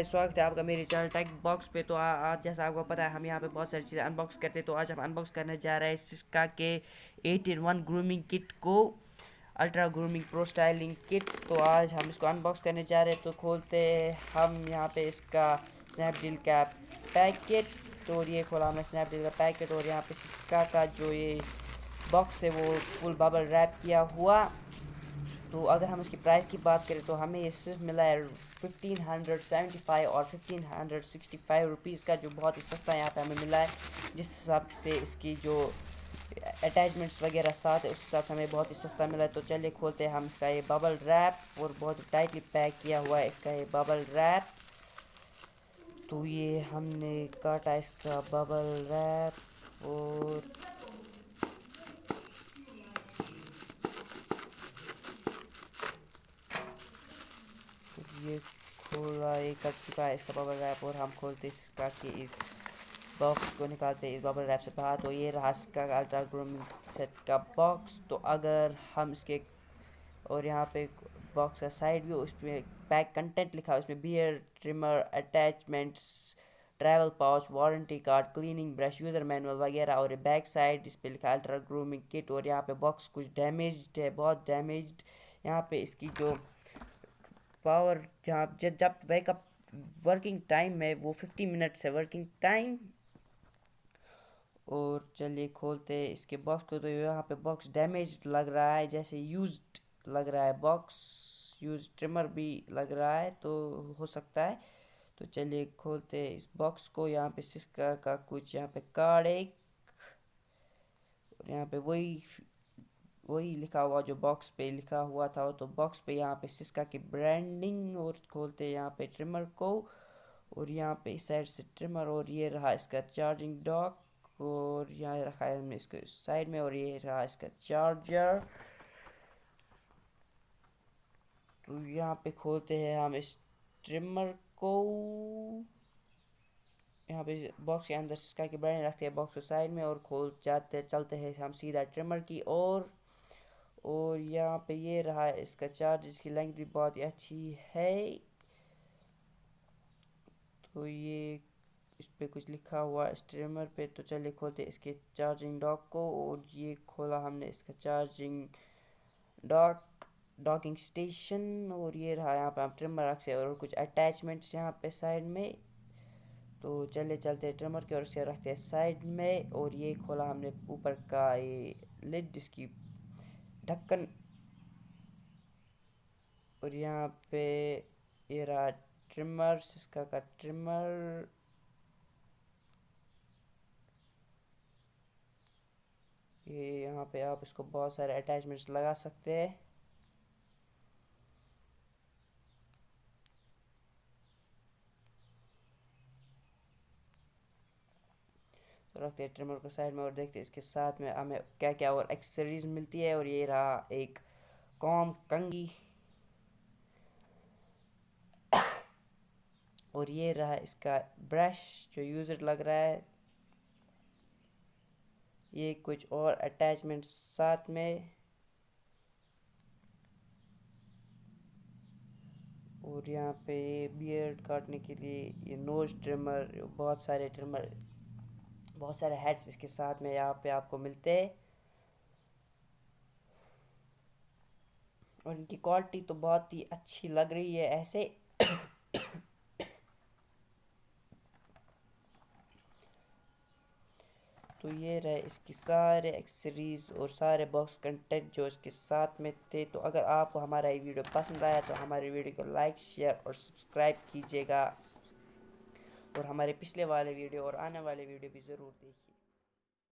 Guys, स्वागत है आपका मेरे चैनल टेक बॉक्स पे। तो आज जैसा आपको पता है हम यहाँ पे बहुत सारी चीज़ें अनबॉक्स करते हैं। तो आज हम अनबॉक्स करने जा रहे हैं सिस्का के 8-in-1 ग्रूमिंग किट को, ultra grooming pro styling kit. तो आज हम इसको अनबॉक्स करने जा रहे हैं। तो खोलते हैं हम यहाँ पे इसका स्नैपडील का पैकेट। तो ये खोला हमने स्नैपडील का पैकेट, और यहाँ पे सिस्का का जो ये बॉक्स है वो फुल बबल रैप किया हुआ। तो अगर हम इसकी प्राइस की बात करें तो हमें ये सिर्फ मिला है 1575 और 1565 रुपीज़ का, जो बहुत ही सस्ता यहाँ पे हमें मिला है। जिस हिसाब से इसकी जो अटैचमेंट्स वगैरह साथ है उस हिसाब से हमें बहुत ही सस्ता मिला है। तो चलिए खोलते हैं हम इसका ये बबल रैप, और बहुत ही टाइटली पैक किया हुआ है इसका ये बबल रैप। तो ये हमने काटा इसका बबल रैप, और ये खोला ये कट चुका है इसका बबल रैप। और हम खोलते इसका कि इस बॉक्स को निकालते इस बबल रैप से बाहर। तो ये रहा इसका अल्ट्रा ग्रूमिंग सेट का बॉक्स। तो अगर हम इसके, और यहाँ पे बॉक्स का साइड व्यू, उसमें पैक कंटेंट लिखा है, उसमें beard trimmer, attachments, travel pouch, warranty card, cleaning brush, user manual वगैरह। और ये बैक साइड इस पर लिखा है अल्ट्रा ग्रूमिंग किट। और यहाँ पे बॉक्स कुछ डैमेज्ड है, बहुत डैमेज्ड। यहाँ पे इसकी जो पावर, जहाँ जब वेकअप वर्किंग टाइम है वो 50 मिनट्स है वर्किंग टाइम। और चलिए खोलते हैं इसके बॉक्स को। तो यहाँ पे बॉक्स डैमेज लग रहा है, जैसे यूज्ड लग रहा है बॉक्स, यूज ट्रिमर भी लग रहा है, तो हो सकता है। तो चलिए खोलते हैं इस बॉक्स को। यहाँ पे सिस्का का कुछ यहाँ पे कार्ड एक, और यहाँ पे वही वही लिखा हुआ जो बॉक्स पे लिखा हुआ था। तो बॉक्स पे यहाँ पे सिस्का की ब्रांडिंग। और खोलते हैं यहाँ पे ट्रिमर को, और यहाँ पे इस साइड से ट्रिमर, और ये रहा इसका चार्जिंग डॉक, और यहाँ रखा है हमने इसको साइड में, और ये रहा इसका चार्जर। तो यहाँ पे खोलते हैं हम इस ट्रिमर को। यहाँ पे बॉक्स के अंदर सिस्का की ब्रांड रखते हैं बॉक्स को साइड में, और खोल जाते चलते हैं हम सीधा ट्रिमर की ओर। और यहाँ पे ये रहा इसका चार्ज, इसकी लेंथ भी बहुत ही अच्छी है। तो ये इस पे कुछ लिखा हुआ है स्ट्रीमर पे। तो चलिए खोलते इसके चार्जिंग डॉक को, और ये खोला हमने इसका चार्जिंग डॉक, डॉकिंग स्टेशन। और ये रहा यहाँ पे हम ट्रिमर रख से, और कुछ अटैचमेंट्स यहाँ पे साइड में। तो चले चलते हैं ट्रिमर के, और इसे रखते हैं साइड में। और ये खोला हमने ऊपर का ये लिड, इसकी ढक्कन। और यहाँ पे ये रहा ट्रिमर, सिस्का का ट्रिमर। ये यहाँ पे आप इसको बहुत सारे अटैचमेंट्स लगा सकते हैं। तो रखते हैं ट्रिमर को साइड में, और देखते हैं इसके साथ में हमें क्या क्या और एक्सेसरीज मिलती है। और ये रहा एक कॉम कंघी, और ये रहा इसका ब्रश जो यूज़र लग रहा है। ये कुछ और अटैचमेंट्स साथ में, और यहाँ पे ये बियर्ड काटने के लिए ये नोज ट्रिमर, बहुत सारे हेड्स इसके साथ में यहाँ पे आपको मिलते हैं। और इनकी क्वालिटी तो बहुत ही अच्छी लग रही है ऐसे। तो ये रहे इसकी सारे एक्सेसरीज और सारे बॉक्स कंटेंट जो इसके साथ में थे। तो अगर आपको हमारा ये वीडियो पसंद आया तो हमारे वीडियो को लाइक, शेयर और सब्सक्राइब कीजिएगा, और हमारे पिछले वाले वीडियो और आने वाले वीडियो भी ज़रूर देखिए।